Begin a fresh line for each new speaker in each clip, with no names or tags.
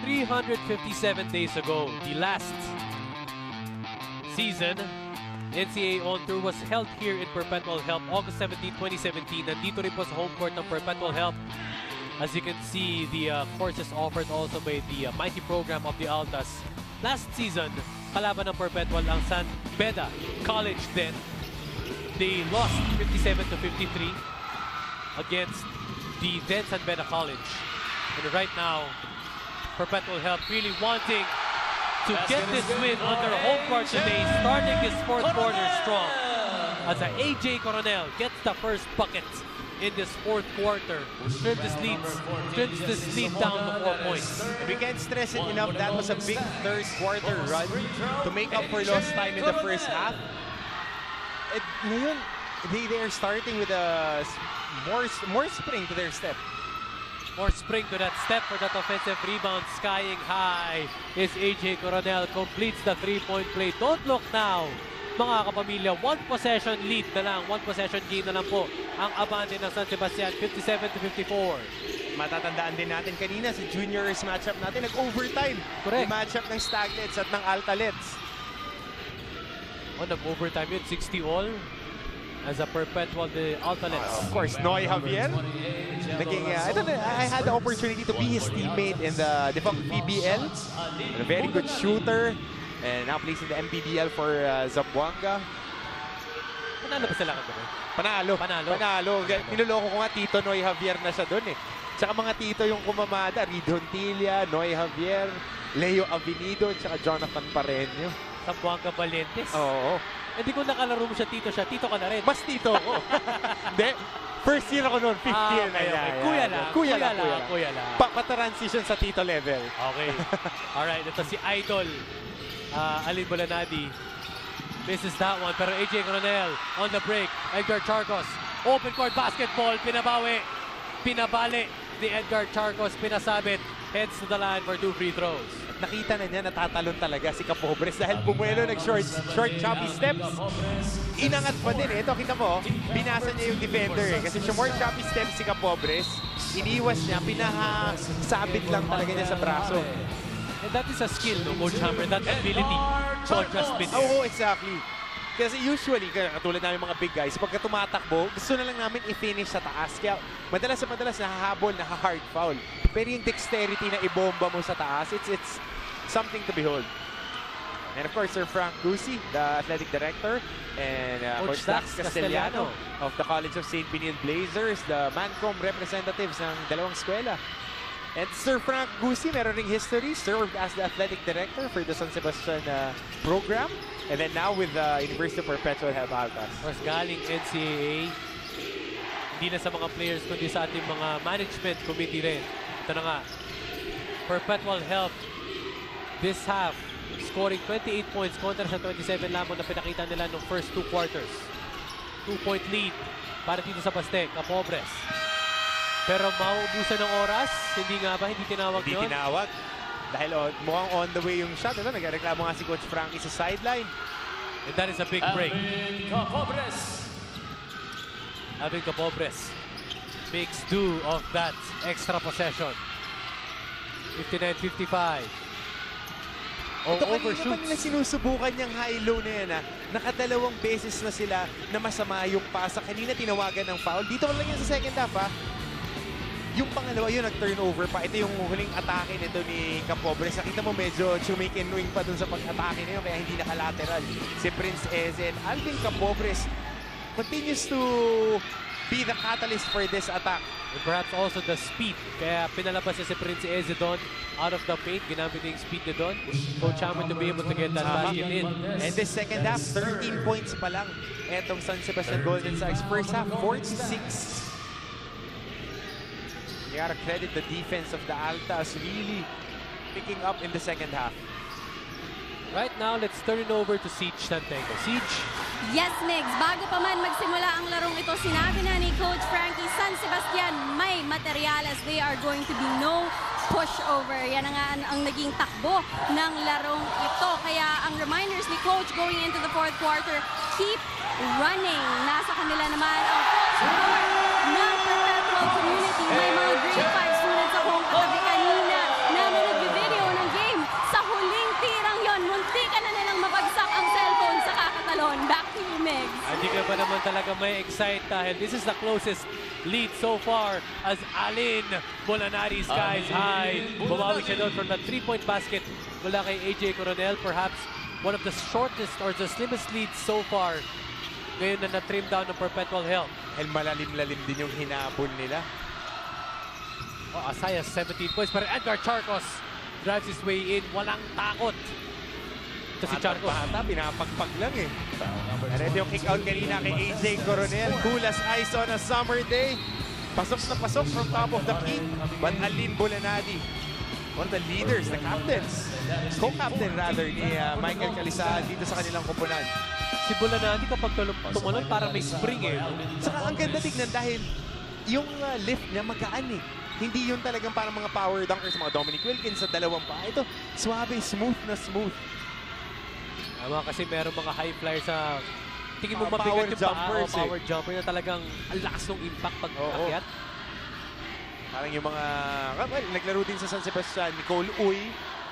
357 days ago, the last season, NCAA On Tour was held here in Perpetual Help, August 17, 2017. Nandito rin po sa home court ng Perpetual Help. As you can see, the courses offered also by the mighty program of the Altas. Last season, kalaban ng Perpetual ang San Beda College then. They lost 57-53 against the then San Beda College. And right now, Perpetual Help really wanting to get this win on their home court today, starting this fourth quarter strong. As AJ Coronel gets the first bucket in this fourth quarter, trims this lead down to 4 points.
We can't stress it enough, that was a big third quarter run to make up for lost time in the first half. Ngayon, they are starting with a more spring to their step.
More spring to that step for that offensive rebound. Skying high is AJ Coronel. Completes the three-point play. Don't look now, mga kapamilya. One possession lead na lang. One possession gain na lang po ang abante ng San Sebastian. 57-54.
Matatandaan din natin kanina sa juniors matchup natin. Nag-overtime.
Correct.
Yung matchup ng Staglets at ng Altalets.
Oh, nag-overtime yun. 60 all. As a Perpetual, the Altalets.
Of course, Noy Javier. I had the opportunity to be his teammate in the defunct PBL. A very good shooter. And now plays in the MPBL for Zamboanga.
Panalo ba sila kagabi?
Panalo. Niloloko ko nga Tito Noy Javier na siya doon eh. Tsaka mga tito yung kumamada. Reed Hontilla, Noy Javier, Leo Avenido, tsaka Jonathan Pareño.
Zamboanga Valentes.
Oo.
Hindi ko nakalaro mo siya, tito ka na rin.
Mas tito ko. Hindi. First year ako noon, 5th year na yan.
Kuya lang.
Pa-transition sa tito level.
Okay. Alright, ito si Idol. Alin Bolanadi. Misses that one, pero AJ Coronel on the break. Edgar Charcos. Open court basketball. Pinabali ni Edgar Charcos. Pinasabit. Heads to the line for 2 free throws.
Nakita na niya, natatalon talaga si Capobres dahil bumuelo, nag-short choppy steps. Inangat pa din eh. Ito, kita mo, binasa niya yung defender eh. Kasi short choppy steps si Capobres, iniwas niya, pinahasabit lang talaga niya sa braso.
And that is a skill, no, Coach Hammer, that ability to adjust mid.
Oo, exactly. Kasi usually, katulad namin mga big guys, pagka tumatakbo, gusto na lang namin i-finish sa taas. Kaya madalas nahahabol, naha-hard foul. Pero yung dexterity na ibomba mo sa taas, it's something to behold. And of course, Sir Frank Gusi, the athletic director, and Coach Dax Castellano of the College of St. Pinion Blazers, the Mancom representatives ng dalawang eskwela. And Sir Frank Gusi, meron ring history, served as the athletic director for the San Sebastian program. And then now with the University of Perpetual Help Altas.
Mas galing NCAA, hindi na sa mga players kundi sa ating mga management committee rin. Ito na nga, Perpetual Help this half, scoring 28 points kontra sa 27 lamang na pinakita nila ng first 2 quarters. 2-point lead para dito sa Pastek, Capobres. Pero mauubusan ng oras, hindi nga ba? Hindi tinawag yun?
Hindi tinawag. Dahil mukhang on the way yung shot. Nagreklamo nga si Coach Frankie sa sideline.
And that is a big break. Alvin Capobres makes do of that extra possession. 59-55.
Ito kanina pa nila sinusubukan niyang high-low na yan. Nakadalawang beses na sila na masama yung pasa. Kanina tinawagan ng foul. Dito lang yan sa second half ha. Yung pangalawa yun, nag-turnover pa. Ito yung huling atake nito ni Capobres. Nakita mo medyo chumikinwing pa dun sa pag-atake na yun, kaya hindi nakalateral. Si Prince Eze and Alvin Capobres continues to be the catalyst for this attack.
And perhaps also the speed. Kaya pinalabas niya si Prince Eze doon out of the paint. Ginamit yung speed niya doon. Coach Hammer to be able to get that basket in.
And this second half, 13 points pa lang. Etong San Sebastian Golden Sox. First half, 46. You gotta credit the defense of the Altas really picking up in the second half.
Right now, let's turn it over to Siege Santengo. Siege?
Yes, Migs. Bago pa man magsimula ang larong ito, sinabi na ni Coach Frankie, San Sebastian may materyales. They are going to be no pushover. Yan nga ang naging takbo ng larong ito. Kaya ang reminders ni Coach going into the fourth quarter, keep running. Nasa kanila naman ang full support ng Perpetual community. May mga grade 5 students akong katabi kanina na nag-video
pa naman talaga may excite dahil this is the closest lead so far as Alin Bolanari skies high. Bumawi siya doon from the 3-point basket mula kay AJ Coronel. Perhaps one of the shortest or the slimmest leads so far. Ngayon na na-trim down ng Perpetual Health.
And malalim-lalim din yung hinabol nila.
Oh, Asaya 17 points pero Edgar Charcos drives his way in. Walang takot. Ito si Charcos.
Bata, pinapagpag lang eh. And ito yung kick out kanina kay AJ Coronel. Cool as ice on a summer day. Pasok na pasok from top of the key. But Alin Bolanadi, one of the leaders, the captains, co-captain rather ni Michael Calisaan dito sa kanilang koponan.
Si Bolanadi kapag tumalon parang may spring eh.
Saka ang ganda tignan dahil yung lift niya magaan eh. Hindi yung talagang parang mga power dunkers, mga Dominic Wilkins sa dalawang pa. Ito, suabe, smooth na smooth.
Tama kasi meron mga high flyers sa tingin mo
Power
mabigat yung
jumpers
paa, power jumper na talagang ang lakas ng impact pag akyat.
Parang yung mga, well, naglaro din sa San Sebastian, Nicole Uy,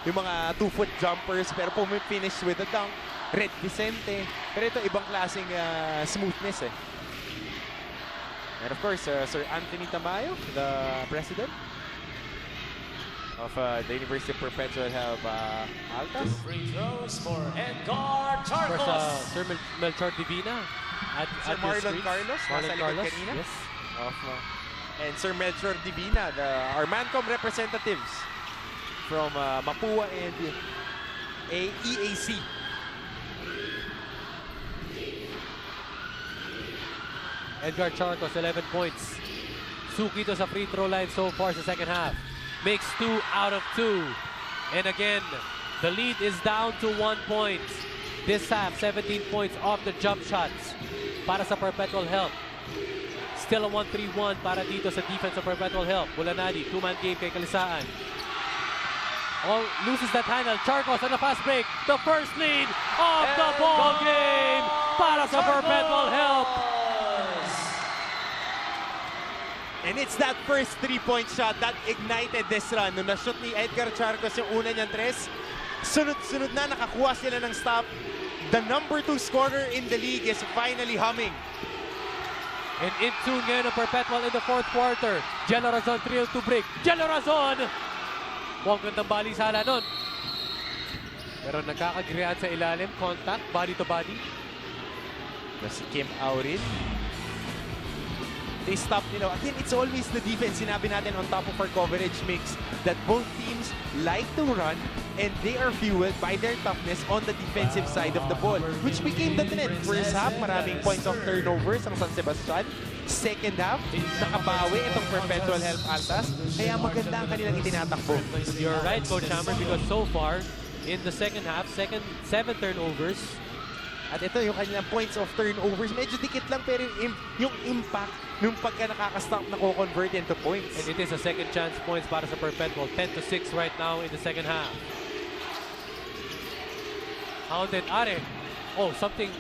yung mga 2-foot jumpers, pero pumipinish with a dunk. Red Vicente. Pero ito, ibang klaseng smoothness eh. And of course, Sir Anthony Tamayo, the president of the University of Perpetual Health Altas.
Free throws for Edgar
Of course,
Charcos.
Sir Melchor Divina at
Sir Marlon Carlos, nasa likod kanina.
Yes.
And Sir Melchor Divina, our Mancom representatives from Mapua and EAC.
Edgar Charcos, 11 points. Suki to sa free throw line so far sa second half. Makes 2 out of 2. And again, the lead is down to 1 point. This half, 17 points off the jump shots para sa Perpetual Health. Still a 1-3-1 para dito sa defense of Perpetual Health. Bolanadi, 2-man game kay Calisaan. All loses that handle. Charcos on the fast break. The first lead of the ball game para sa Perpetual Health.
And it's that first 3-point shot that ignited this run. Nung na-shoot ni Edgar Charcos yung una niyang tres, sunod-sunod na nakakuha sila ng stop. The number 2 scorer in the league is finally humming.
And in tune ngayon ang Perpetual in the fourth quarter. Jello Razon, 3-2 break. Jello Razon! Huwag gandang balisala nun. Pero nagkakagrihan sa ilalim. Contact, body to body.
Si Kim Aurin. They stop nila. Again, it's always the defense. Sinabi natin on top of our coverage mix that both teams like to run and they are fueled by their toughness on the defensive side of the ball, which became the trend. First half, maraming points of turnovers ang San Sebastian. Second half, nakabawi itong Perpetual Health Altas. Kaya maganda ang kanilang itinatakbo.
You're right, Coach Hammer, because so far, in the second half, 7 turnovers.
At ito yung kanilang points of turnovers. Medyo dikit lang pero yung impact nung pagka nakaka-stop na ko-convert into points.
And it is a second chance points para sa Perpetual. 10-6 right now in the second half. Hounded Are. Oh, something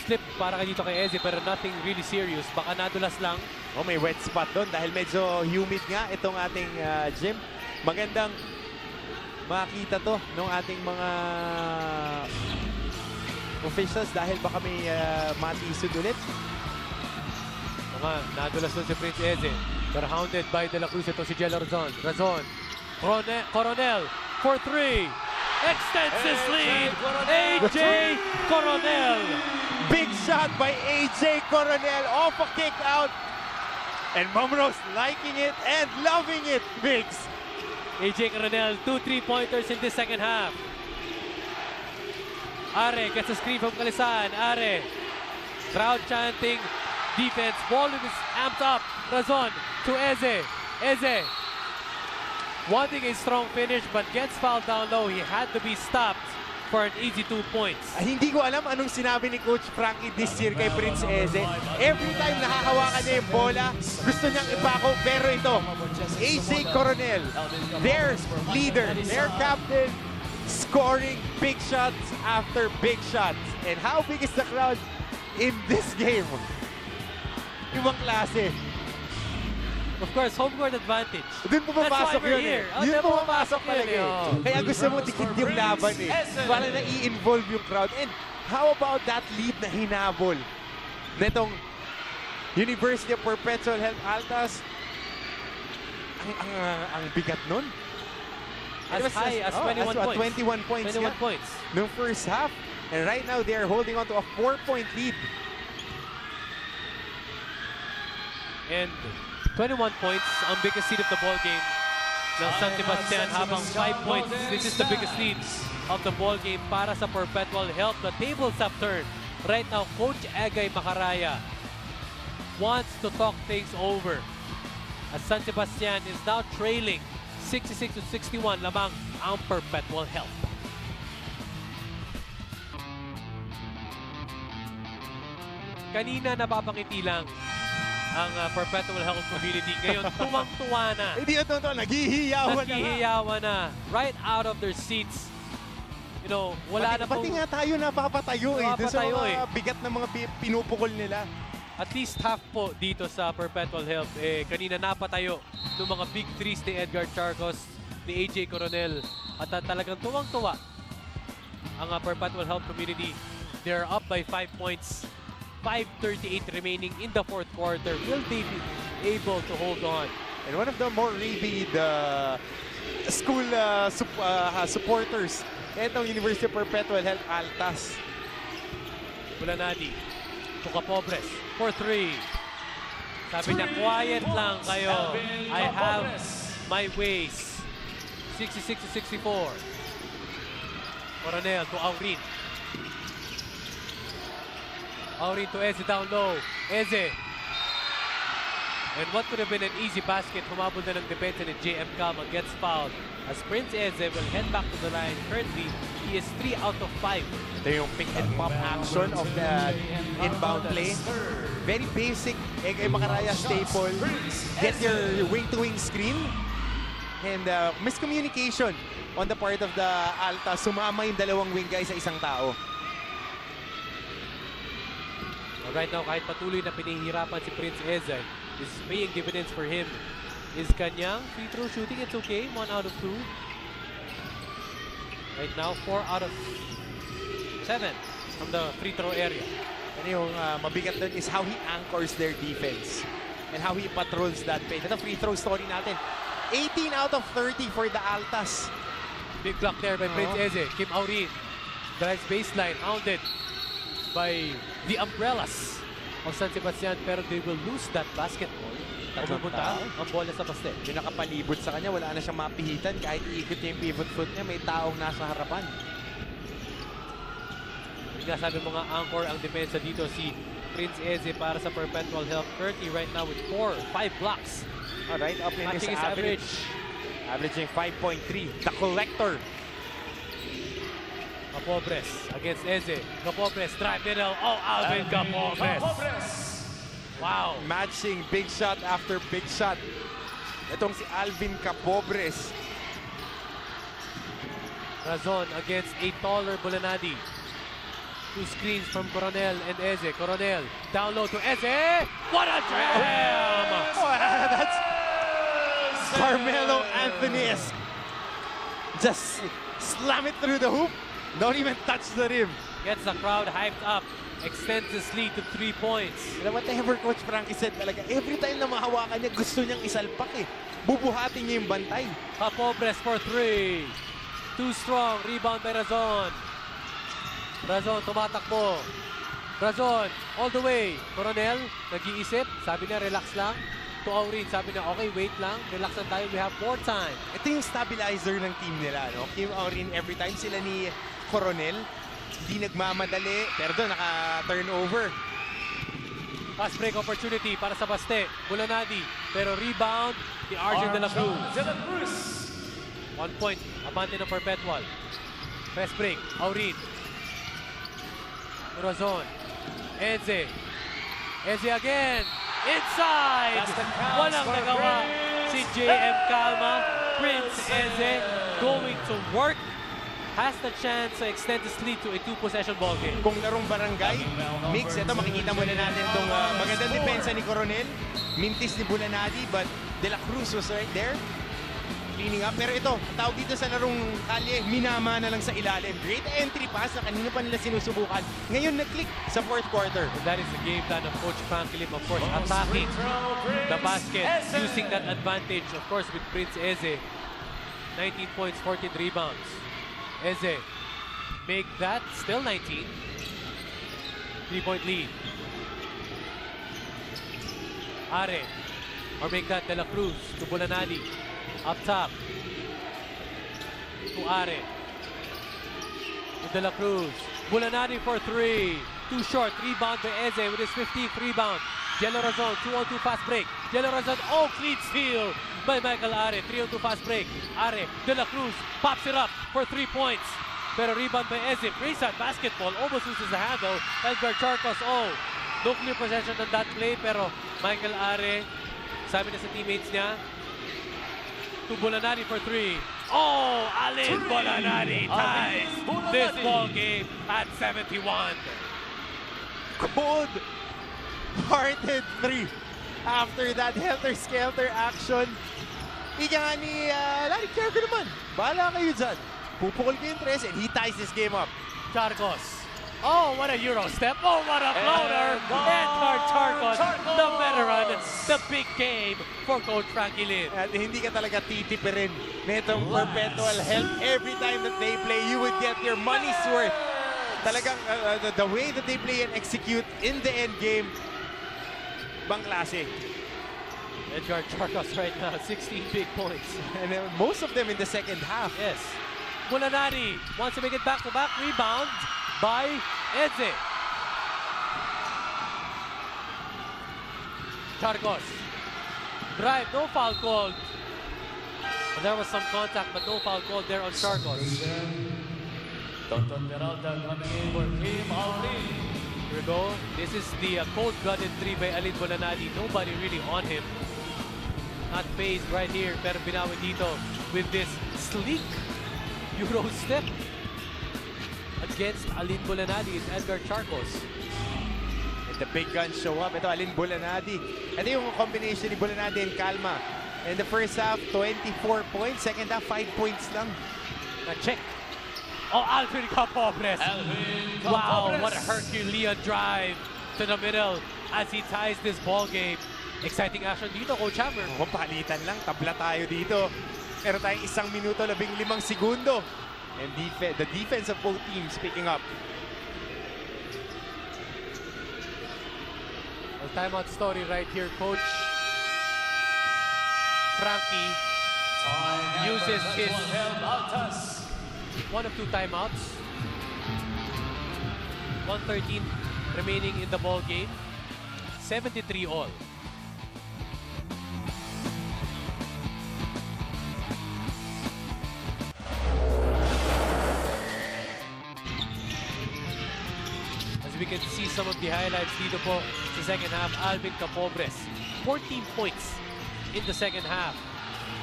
slipped para dito kay Eze pero nothing really serious. Baka nadulas lang.
Oh, may wet spot doon dahil medyo humid nga itong ating gym. Magandang makita to ng ating mga officials dahil baka may matisod ulit.
Nadulas doon si Prince Eze. Pero hounded by De La Cruz ito si Jello Razon. Razon. Coronel for 3. Extends his lead. AJ Coronel.
Big shot by AJ Coronel off a kick out. And Mamros liking it and loving it, Biggs.
AJ Coronel, 2 3-pointers in the second half. Are gets a screen from Calisaan. Are. Crowd chanting. Defense. Ball is amped up. Razon to Eze. Eze. Wanting a strong finish but gets fouled down low. He had to be stopped for an easy 2 points.
Hindi ko alam anong sinabi ni Coach Frankie this year kay Prince Eze. Every time nakakawakan niya yung bola, gusto niyang ipako. Pero ito, AJ Coronel, their leader, their captain, scoring big shots after big shots. And how big is the crowd in this game? Ibang klase.
Of course, home court advantage.
Doon pumapasok yun eh. Doon pumapasok talaga eh.
Oh.
Kaya gusto mo dikit yung laban eh. Para na i-involve yung crowd. And How about that lead na hinabol netong University of Perpetual Health Altas? Ang bigat nun.
As high as 21 points.
21 points.
21 points.
Noong first half. And right now, they are holding on to a 4-point lead.
And 21 points, ang biggest lead of the ball game ng San Sebastian, habang 5 points. This is the biggest lead of the ball game para sa Perpetual Health. The tables have turned. Right now, Coach Egay Macaraya wants to talk things over, as San Sebastian is now trailing 66-61 lamang ang Perpetual Health. Kanina napapangiti lang ang Perpetual Health community. Ngayon, tuwang-tuwa na.
Hindi ito, naghihiyawan na.
Naghihiyawan na. Right out of their seats. You know, wala na
Pati nga tayo napapatayo eh. Doon sa
Napapatayo
mga bigat na mga pinupukol nila.
At least half po dito sa Perpetual Health. Kanina napatayo ng mga big threes ni Edgar Charcos, ni AJ Coronel. At talagang tuwang-tuwa ang Perpetual Health community. They're up by 5 points. 5:38 remaining in the fourth quarter. Will they be able to hold on?
And one of the more rabid school supporters, itong University of Perpetual Health Altas.
Bulanadi, Pobres for 3. Sabi niya, quiet lang kayo. I have my ways. 66-64. Coronel to Aurin. Aurin to Eze down low. Eze. And what could have been an easy basket, humabol na ng depensa ni JM Calma, gets fouled. As Prince Eze will head back to the line. Currently, he is 3 out of 5.
Ito yung pick and pop action of the inbound play. Very basic, Egay Macaraya staple. Get your wing-to-wing screen. And miscommunication on the part of the Alta. Sumama yung dalawang wing guys sa isang tao.
Right now, kahit patuloy na pinahihirapan si Prince Eze, is paying dividends for him. Is kanyang free throw shooting, it's okay. 1 out of 2. Right now, 4 out of 7 from the free throw area.
And yung mabigat doon is how he anchors their defense and how he patrols that paint. Ito free throw story natin. 18 out of 30 for the Altas.
Big block there by Prince Eze. Kim Aurin drives baseline, hounded by the umbrellas of San Sebastian, pero they will lose that basketball. Pupunta ang bola sa paste.
Yung nakapalibot sa kanya, wala na siyang mapihitan. Kahit iikot niya yung pivot foot niya, may taong nasa harapan.
Nga sabi mga anchor ang depensa dito si Prince Eze para sa Perpetual Health. Currently right now with 5 blocks.
Alright, up in his
Matching his
average. Averaging 5.3. The collector.
Capobres against Eze. Capobres, drive middle. Oh, Alvin Capobres. Wow.
Matching big shot after big shot. Itong si Alvin Capobres.
Razon against a taller Bulanadi. 2 screens from Coronel and Eze. Coronel down low to Eze. What a jam!
Oh, that's Carmelo Anthony-esque. Just slam it through the hoop. Don't even touch the rim.
Gets the crowd hyped up. Extends his lead to 3 points.
Whatever Coach Frankie said talaga, every time na mahawakan niya, gusto niyang isalpak eh. Bubuhatin niya yung bantay.
Capobres for 3. Too strong. Rebound by Razon. Razon tumatakbo. Razon all the way. Coronel nag-iisip. Sabi niya relax lang. To Aurin, sabi niya okay, wait lang. Relax lang tayo. We have more time.
Ito yung stabilizer ng team nila, no? Kim Aurin, every time sila ni Coronel, hindi nagmamadali, pero doon naka-turnover.
Fast break opportunity para sa Baste. Bulanadi, pero rebound ni Arjun de la Cruz. 1 point, abante ng Perpetual. Fast break, Aurin. Razon. Eze. Eze again. Inside! Walang nagawa si JM Calma. Prince Eze going to work. Has the chance to extend his lead to a 2-possession ball game.
Kung larong barangay, mix, ito makikita muna natin itong magandang depensa ni Coronel. Mintis ni Bulanadi, but De La Cruz was right there. cleaning up. Pero ito, ang tawag dito sa larong kalye, minama na lang sa ilalim. Great entry pass na kanina pa nila sinusubukan. Ngayon nag-click sa fourth quarter.
And that is the game plan of Coach Frankie Lim, of course, attacking the basket, using that advantage, of course, with Prince Eze. 19 points, 14 rebounds. Eze, make that still 19. 3-point lead. Are, or make that De La Cruz to Bulanadi. Up top. To Are. To De La Cruz. Bulanadi for 3. Too short. Rebound by Eze with his 15th rebound. Jello Razon, 2-on-2 fast break. Jello Razon, oh, clean steal by Michael Are. 3-on-2 fast break. Are, De La Cruz pops it up for 3 points. Pero rebound by Eze. Freestyle basketball. Almost loses the handle. Edgar Charcos, oh. No clear possession on that play. Pero Michael Are, sabi na sa teammates niya, to Bulanadi for 3. Oh, Alin Bulanadi ties this ball game at 71.
Cold-hearted 3. After that helter-skelter action, ika nga ni Larry Kergo naman. Bahala kayo dyan. Pupukol ko yung 3 and he ties this game up.
Charcos. Oh, what a Euro step. Oh, what a floater. Edgar Charcos, the veteran, the big game for Coach Frankie Lim.
At hindi ka talaga titipirin netong Perpetual help. Every time that they play, you would get your money's worth. Talagang the way that they play and execute in the end game, bang klase.
Edgar Charcos right now, 16 big points.
And most of them in the second half.
Yes. Bulanadi wants to make it back-to-back. Rebound by Eze. Charcos. Drive, no foul called. There was some contact, but no foul called there on Charcos.
Tonton Peralta coming in for Kim Auri.
Here we go. This is the cold-blooded 3 by Alin Bulanadi. Nobody really on him. Not phased right here, pero binawi dito with this sleek Euro step against Alin Bulanadi is Edgar Charcos.
And the big guns show up. Ito, Alin Bulanadi. Ito yung combination ni Bulanadi and Calma. In the first half, 24 points. Second half, 5 points lang.
Na-check. Oh, Alvin Capobres. Wow, what a Herculean drive to the middle as he ties this ball game. Exciting action dito, Coach Hammer.
Oh, palitan lang. Tabla tayo dito. Meron tayong 1 minuto, 15 segundo. And the defense of both teams picking up.
A timeout story right here, Coach Frankie uses his one of 2 timeouts. 1:13 remaining in the ball game. 73 all. As we can see some of the highlights dito po sa second half, Alvin Capobres, 14 points in the second half.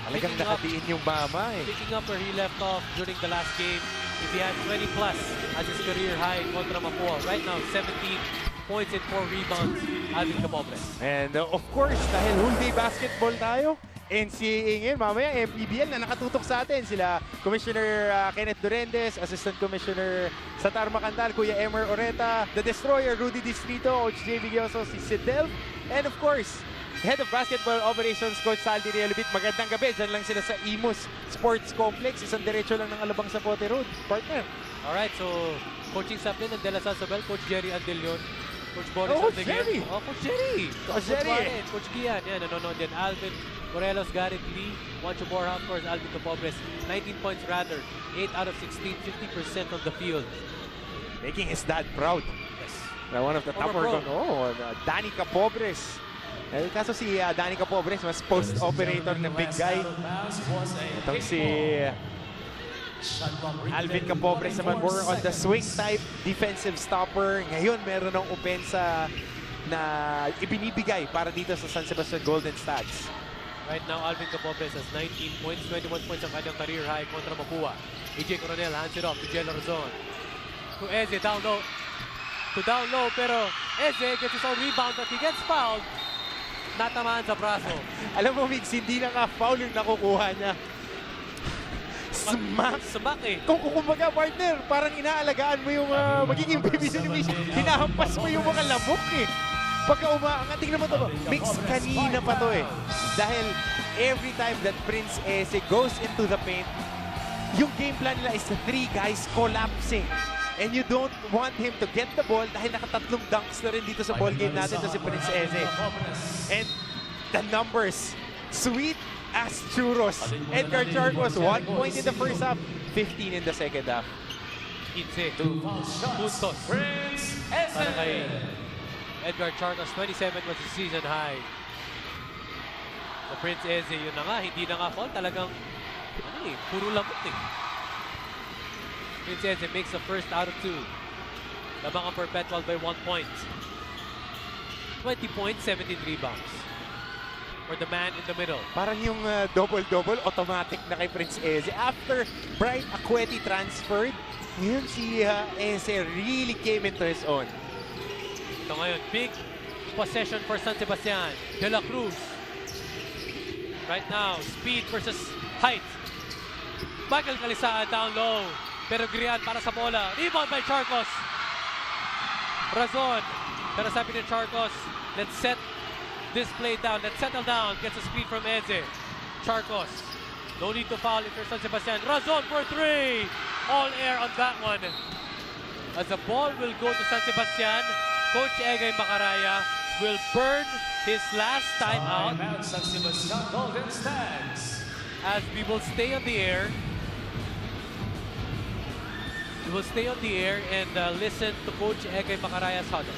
Talagang nakadiin yung mama eh.
Picking up where he left off during the last game. If he had 20 plus as his career high kontra Mapua. Right now, 17 points and 4 rebounds, Alvin Capobres.
And of course, dahil whole day basketball tayo, NCAA ngayon, mamaya MPBL na nakatutok sa atin. Sila Commissioner Kenneth Durendes, Assistant Commissioner Satar Macandal, Kuya Emer Oreta, The Destroyer, Rudy Distrito, Coach J. Villoso, si Sidel, and of course, Head of Basketball Operations, Coach Saldi Realubit. Magandang gabi. Diyan lang sila sa Imus Sports Complex. Isang diretso lang ng Alabang Sapote Road. Partner.
Alright, so coaching staff din ng De La Salle Sabel, Coach Jerry Andelion, Coach Boris
Coach
Andeguer.
Jerry!
Coach Jerry!
Coach Jerry!
Warren, Coach Gian, yan, nanonood din. Alvin Morelos, Garrett Lee, Juancho Borja, of course, Alvin Capobres. 19 points rather, 8 out of 16, 50% of the field.
Making his dad proud.
Yes.
One of the topper. Danny Capobres. Kaso si Danny Capobres, mas post-operator ng big guy. Itong si Alvin Capobres naman more on the swing type, defensive stopper. Ngayon, meron ng opensa na ibinibigay para dito sa San Sebastian Golden Stats.
Right now, Alvin Capobres has 19 points, 21 points ang kanyang career high kontra Mapua. AJ Coronel hands it off to Jello Razon. To Eze, down low. Pero Eze gets his own rebound but he gets fouled. Natamaan sa braso.
Alam mo, Migs, hindi na nga foul yung nakukuha niya. Smack!
Smack eh.
Kung kumbaga, partner, parang inaalagaan mo yung magiging baby celebration. Hinahampas mo yung mga lamok eh. Pagka tingnan mo to, mix kanina pa to eh. Dahil every time that Prince Eze goes into the paint, yung game plan nila is the 3 guys collapsing. And you don't want him to get the ball dahil nakatatlong dunks na rin dito sa ball game natin to si Prince Eze. And the numbers, sweet as churros. Edgar Charcos, 1 point in the first half, 15 in the second half.
15 puntos para kay Edgar Charcos. 27 was his season high. The Prince Eze, yun na nga, hindi na nga foul. Talagang, puro lamot eh. Prince Eze makes the first out of 2. Lamang ang Perpetual by 1 point. 20 points, 17 rebounds. For the man in the middle.
Parang yung double-double, automatic na kay Prince Eze. After Bright Acueti transferred, ngayon si Eze really came into his own.
Ito ngayon, big possession for San Sebastian. De La Cruz. Right now, speed versus height. Michael Calisaan down low. Pero Grian para sa bola. Rebound by Charcos. Razon. Pero sabi ni Charcos, let's set this play down. Let's settle down. Gets a screen from Eze. Charcos. No need to foul if you're San Sebastian. Razon for 3. All air on that one. As the ball will go to San Sebastian, Coach Egay Macaraya will burn his last time out.
San Sebastian Golden stands.
As we will stay on the air. We will stay on the air and listen to Coach Egay Macaraya's huddle.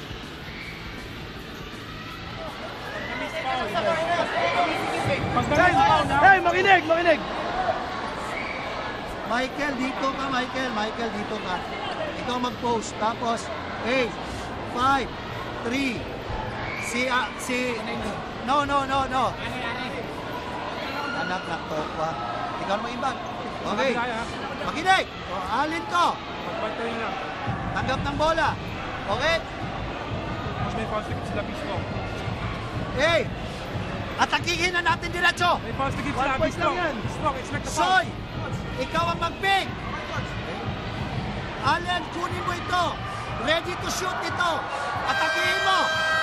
Hey, makinig, makinig! Michael, dito ka, Michael. Michael, dito ka. Ikaw mag-post. Tapos, 8, 5, 3, No. Anak na tokwa. Ikaw naman imbag. Okay. Makinig. O, alin ko. Tanggap ng bola. Okay?
May positive sila Pisto.
Hey! Atakihin na natin diretso.
May positive sila
One point
Pisto.
lang yan.
It's like the foul.
Soy! Ikaw ang mag-pick. Allen, kunin mo ito. Ready to shoot ito. Atakihin mo.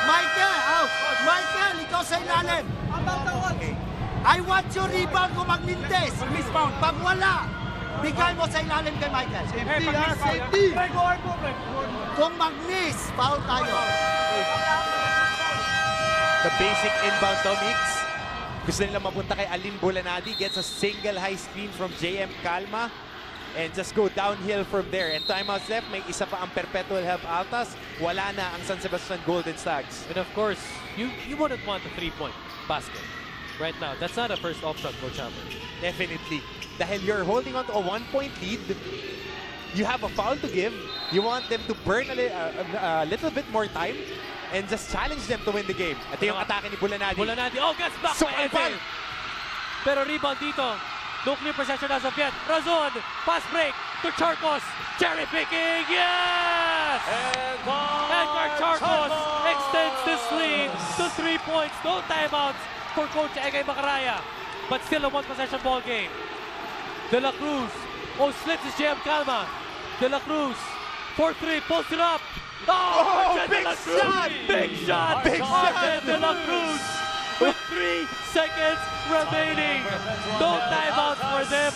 Michael, out. Michael, ikaw sa ilalim. I want your rebound kung magmintes.
Mag-misbound.
Pag wala, bigay mo sa ilalim kay Michael.
Safety, safety. Break guard mo, break.
Kung mag-miss, foul tayo.
The basic inbound to mix. Gusto nila mapunta kay Alin Bulanadi. Gets a single high screen from JM Calma. And just go downhill from there. And timeouts left. May isa pa ang Perpetual Help Altas. Wala na ang San Sebastian Golden Stags.
And of course, you wouldn't want a 3-point basket right now. That's not a first option, Coach Hammer.
Definitely. Dahil you're holding on to a 1-point lead. You have a foul to give. You want them to burn a little bit more time and just challenge them to win the game. Ito yung atake ni Bulanadi.
Bulanadi, gets back
So,
by Eze. Pero rebound dito. No clear possession as of yet. Razon, fast break to Charcos. Cherry picking, yes! Edgar Charcos extends this lead to 3 points. No timeouts for Coach Egay Macaraya. But still a one-possession ball game. De La Cruz. Slits is JM Calma. De La Cruz. 4-3, pulls it up.
Big shot!
Big shot!
Big shot!
De La Cruz with 3 seconds remaining. No timeout for them.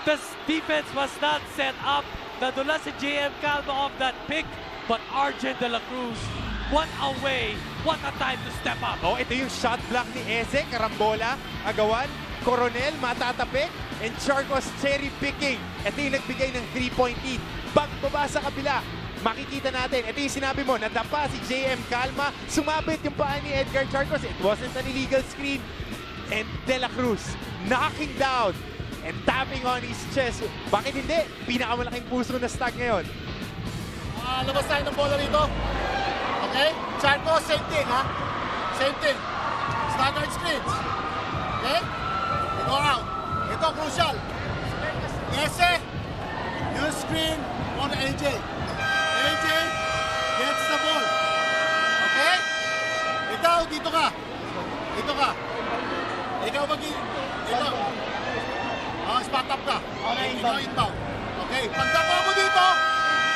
The defense was not set up. Nadula si JM Calma off that pick, but Arjen De La Cruz, what a way, what a time to step up.
Ito yung shot block ni Eze, Karambola, Agawan, Coronel, matatapik, and Charcos cherry picking. Ito yung nagbigay ng 3-point lead. Bagbaba sa kabila. Makikita natin, ito yung sinabi mo, nadapa si JM Calma, sumabit yung paa ni Edgar Charcos. It wasn't an illegal screen. And De La Cruz knocking down and tapping on his chest. Bakit hindi? Pinakamalaking puso na stag ngayon.
Labas tayo ng bola rito. Okay? Charcos, same thing, ha? Same thing. Staggered screens. Okay? Ito out. Ito, crucial. Ese, you screen on AJ. AJ gets the ball. Okay? Ikaw, dito ka. Dito ka. Ikaw ito. Spot up ka. inbound. Okay, pagdako mo dito,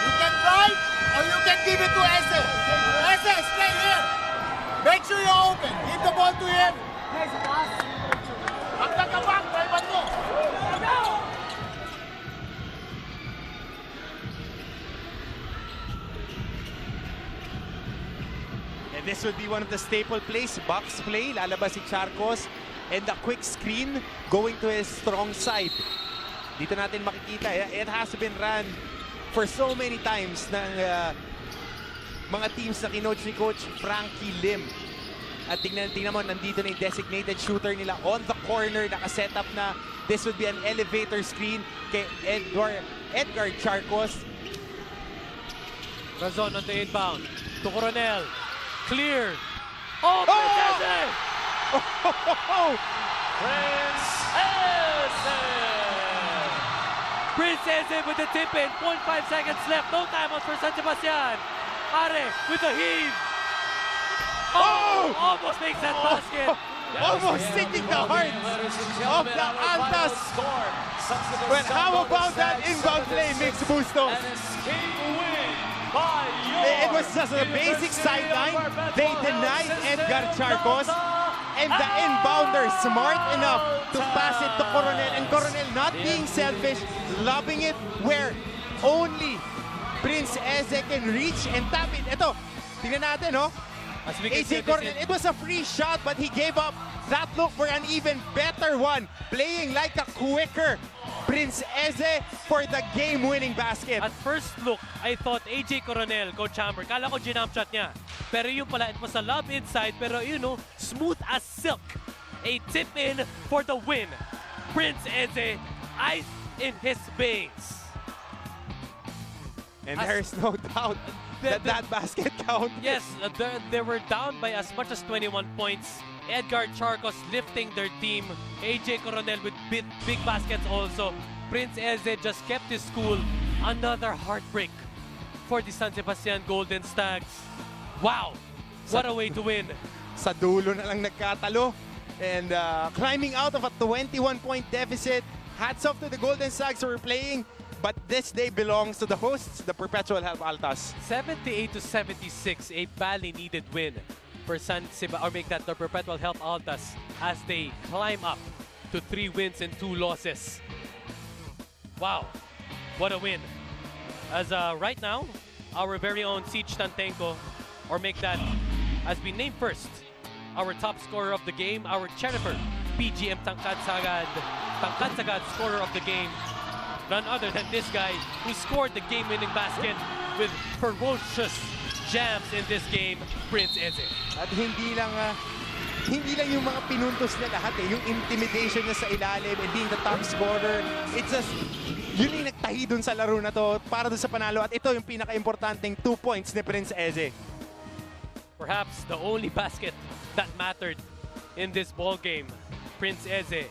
you can drive or you can give it to Ese. Ese, stay here. Make sure you're open. Give the ball to him. Pagdag ka back, drive mo.
And this would be one of the staple plays, box play, lalabas si Charcos, and the quick screen going to his strong side. Dito natin makikita, it has been run for so many times ng mga teams na kinoach ni Coach Frankie Lim. At tingnan mo, nandito na yung designated shooter nila on the corner, nakaset up na this would be an elevator screen kay Edgar Charcos.
Razon on the inbound. To Coronel. Clear. Oh, Prince Eze!
Prince Eze!
Prince Eze with the tip in. 0.5 seconds left. No timeout for San Sebastian. Are with the heave. Oh! Almost makes that basket.
Almost sticking the heart of the Altas. But how about that inbound play, Mix Bustos?
An escape win by
It was just a basic sideline. They denied Edgar Charcos. And the inbounder smart enough to pass it to Coronel. And Coronel not being selfish, lobbing it where only Prince Eze can reach and tap it. Ito, tingnan natin, no?
As we can see,
AJ Coronel, it was a free shot, but he gave up that look for an even better one. Playing like a quicker Prince Eze for the game-winning basket.
At first look, I thought AJ Coronel, Coach Hammer, kala ko ginamp shot niya. Pero yun pala, it was a lob inside, pero you know, smooth as silk. A tip in for the win. Prince Eze, ice in his veins.
And there's no doubt that basket count.
Yes, they were down by as much as 21 points. Edgar Charcos lifting their team. AJ Coronel with big baskets also. Prince Eze just kept his cool. Another heartbreak for the San Sebastian Golden Stags. Wow, what a way to win.
Sa dulo na lang nagkatalo. And climbing out of a 21-point deficit. Hats off to the Golden Stags who were playing. But this day belongs to the hosts, the Perpetual Help Altas.
78-76, a badly needed win for San Sebastian, or make that the Perpetual Help Altas as they climb up to 3 wins and 2 losses. Wow, what a win. As right now, our very own Siege Tantenko, or make that, has been named first. Our top scorer of the game, our Jennifer, PGM Tangkad Sagad scorer of the game. None other than this guy who scored the game-winning basket with ferocious jams in this game, Prince Eze.
At hindi lang yung mga pinuntos na lahat yung intimidation niya sa ilalim and being the top scorer. It's just, yun yung nagtahi dun sa laro na to para dun sa panalo. At ito yung pinaka-importanting 2 points ni Prince Eze.
Perhaps the only basket that mattered in this ball game. Prince Eze,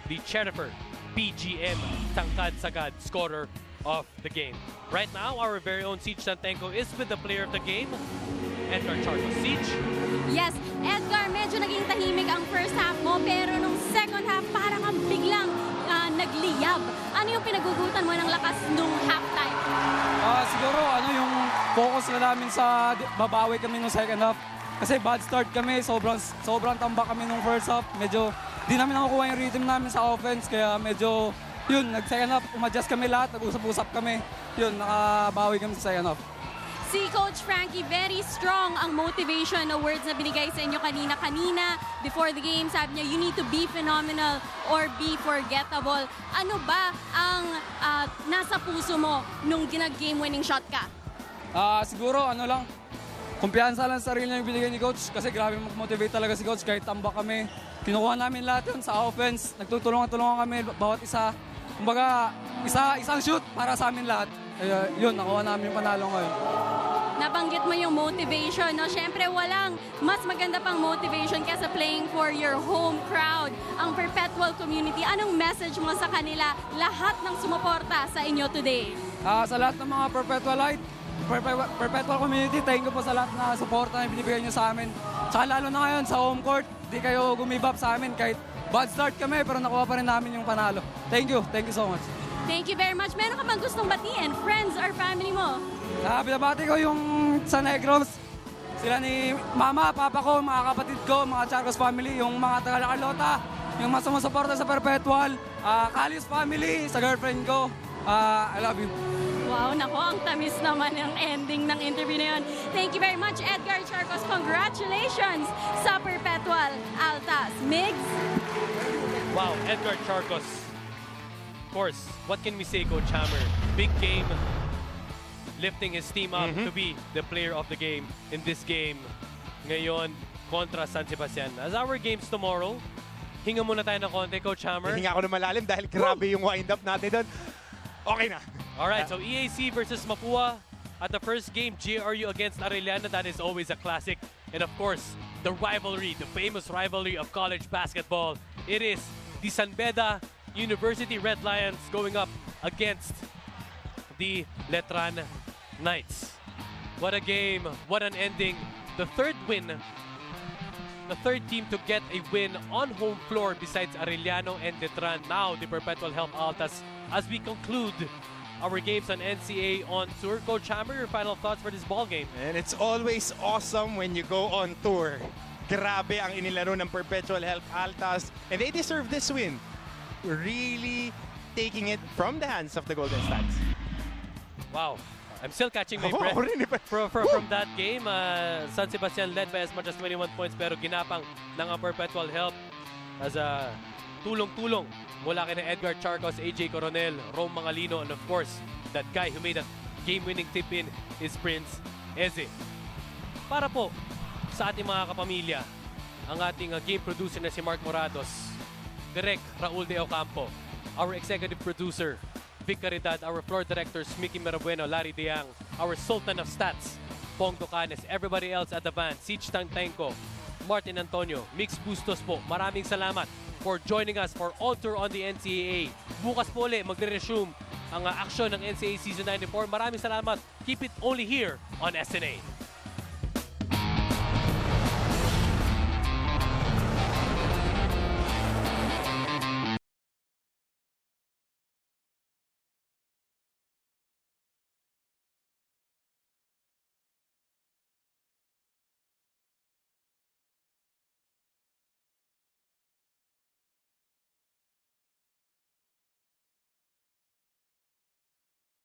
the Jennifer PGM Tangkad Sagad scorer of the game. Right now, our very own Siege Tantenko is with the player of the game, Edgar Charcos. Siege?
Yes, Edgar, medyo naging tahimik ang first half mo, pero nung second half, parang ang biglang nagliyab. Ano yung pinagugutan mo ng lakas nung halftime?
Siguro yung focus na namin sa babawi kami nung second half. Kasi bad start kami, sobrang tambak kami nung first half. Medyo di namin nakukuha yung rhythm namin sa offense, kaya medyo yun, nag-second half, umadjust kami lahat, nag-usap-usap kami. Yun, nakabawi kami sa second half.
Si Coach Frankie, very strong ang motivation na words na binigay sa inyo kanina before the game. Sabi niya, you need to be phenomenal or be forgettable. Ano ba ang nasa puso mo nung ginag-game-winning shot ka?
Siguro, kumpiyansa lang sa sarili niya yung binigay ni Coach kasi grabe mag-motivate talaga si Coach kahit tambak kami. Kinukuha namin lahat yun sa offense. Nagtutulungan kami bawat isa. Kumbaga, isang shoot para sa amin lahat. Yun, nakuha namin yung panalo ngayon.
Nabanggit mo yung motivation, no? Siyempre, walang mas maganda pang motivation kaysa playing for your home crowd. Ang Perpetual community, anong message mo sa kanila, lahat ng sumuporta sa inyo today?
Sa lahat ng mga Perpetual community, thank you po sa lahat na suporta na binibigay nyo sa amin. Tsaka lalo na ngayon sa home court, di kayo gumibap sa amin kahit bad start kami pero nakuha pa rin namin yung panalo. Thank you so much.
Thank you very much. Meron ka bang gustong batiin? Friends or family mo?
Binabati ko yung sa Negros. Sila ni mama, papa ko, mga kapatid ko, mga Charcos family, yung mga taga Carlota, yung mga sumusuporta sa Perpetual, Kalis family, sa girlfriend ko. I love you.
Wow, nako, ang tamis naman ng ending ng interview na yun. Thank you very much, Edgar Charcos. Congratulations sa Perpetual Altas. Migs?
Wow, Edgar Charcos. Of course, what can we say, Coach Hammer? Big game, lifting his team up to be the player of the game in this game. Ngayon, kontra San Sebastian. As our games tomorrow, hinga muna tayo ng konti, Coach Hammer.
Hinga ako ng malalim dahil grabe yung wind-up natin doon. Okay na.
Alright, so EAC versus Mapua. At the first game, GRU against Arellano. That is always a classic. And of course, the rivalry, the famous rivalry of college basketball. It is the San Beda University Red Lions going up against the Letran Knights. What a game, what an ending. The third win, the third team to get a win on home floor besides Arellano and Letran. Now the Perpetual help Altas as we conclude our games on NCAA on tour. Coach Hammer, your final thoughts for this ball game?
And it's always awesome when you go on tour. Grabe ang inilaro ng Perpetual Help Altas. And they deserve this win. Really taking it from the hands of the Golden Stats.
Wow. I'm still catching my breath from that game. San Sebastian led by as much as 21 points pero ginapang ng Perpetual Help as a tulong-tulong mula kay Edgar Charcos, AJ Coronel, Rome Mangalino, and of course, that guy who made that game-winning tip-in is Prince Eze. Para po sa ating mga kapamilya, ang ating game producer na si Mark Morados, Direk Raul de Ocampo, our executive producer, Vic Caridad, our floor directors, Mickey Merabueno, Larry Deang, our Sultan of Stats, Pong Docanes, everybody else at the van, Siege Tangtenko, Martin Antonio, Mix Bustos po. Maraming salamat for joining us for On Tour on the NCAA. Bukas po ulit magre-resume ang aksyon ng NCAA Season 94. Maraming salamat. Keep it only here on SNA.